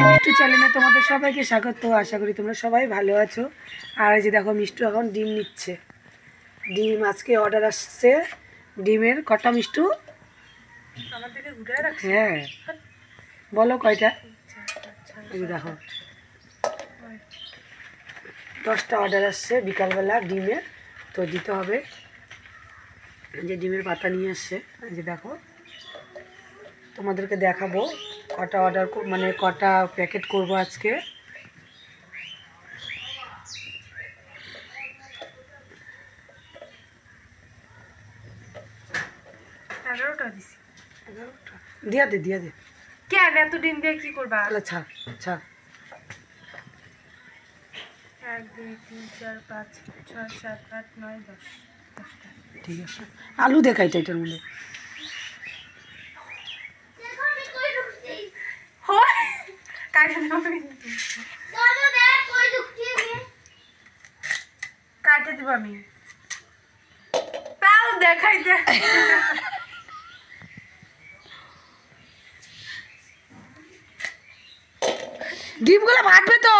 মিষ্টু চ্যানেলে তোমাদের সবাইকে স্বাগত। আশা করি তোমরা সবাই ভালো আছো। আর এই যে দেখো মিষ্টু এখন ডিম নিচ্ছে। ডিম আজকে অর্ডার আসছে ডিমের। কটা মিষ্টু? হ্যাঁ, বলো কয়টা? এই যে দেখো 10টা অর্ডার আসছে বিকালবেলা ডিমের, তো দিতে হবে। যে ডিমের পাতা নিয়ে আসছে, এই যে দেখো তোমাদেরকে দেখাবো কটা অর্ডার, মানে কটা প্যাকেট করব আজকে। দিয়া দে দিয়া দে। কেন এত ডিম দিয়ে কি করবা? তাহলে ছাড় ছাড়। 1 2 3 4 5 6 7 8 9 10 10টা। ঠিক আছে, আলু দেখাইটা এটার মধ্যে। কাটে দিব আমি, তাও দেখাই দে। ডিমগুলা ভাটবে তো,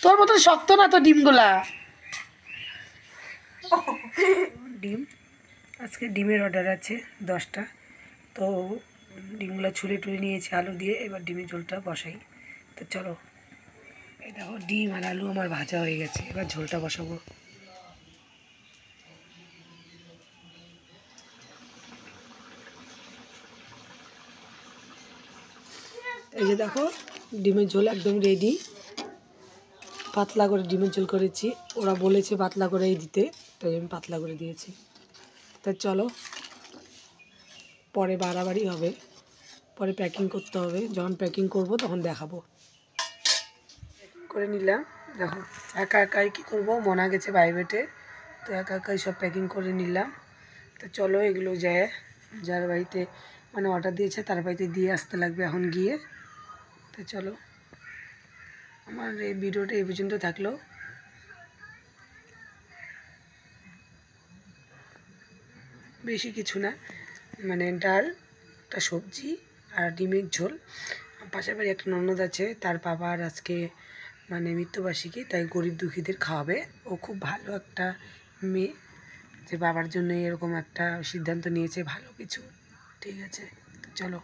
তোর মতো শক্ত না তো ডিমগুলা। ডিম আজকে ডিমের অর্ডার আছে 10টা, তো ডিমগুলো ছুলে টুলে নিয়েছি আলু দিয়ে। এবার ডিমের ঝোলটা বসাই। তো চলো, এই দেখো ডিম আর আলু আমার ভাজা হয়ে গেছে, এবার ঝোলটা বসাবো। এই যে দেখো ডিমের ঝোল একদম রেডি। পাতলা করে ডিমের ঝোল করেছি, ওরা বলেছে পাতলা করেই দিতে, তাই আমি পাতলা করে দিয়েছি। তা চলো, পরে বাড়াবাড়ি হবে, পরে প্যাকিং করতে হবে। যখন প্যাকিং করব তখন দেখাবো। করে নিলাম, দেখো একা একাই কী করবো, মনা গেছে প্রাইভেটে, তো একা একাই সব প্যাকিং করে নিলাম। তো চলো এগুলো যায় যার বাড়িতে মানে অর্ডার দিয়েছে তার বাড়িতে দিয়ে আসতে লাগবে এখন গিয়ে। তো চলো, আমার এই ভিডিওটা এই পর্যন্ত থাকলো। বেশি কিছু না, মানে ডাল, একটা সবজি আর ডিমের ঝোল। পাশের বাড়ি একটা ননদ আছে, তার বাবার আজকে মানে মৃত্যুবার্ষিকী, তাই গরিব দুঃখীদের খাওয়াবে। ও খুব ভালো একটা মেয়ে, যে বাবার জন্য এরকম একটা সিদ্ধান্ত নিয়েছে, ভালো কিছু। ঠিক আছে, তো চলো।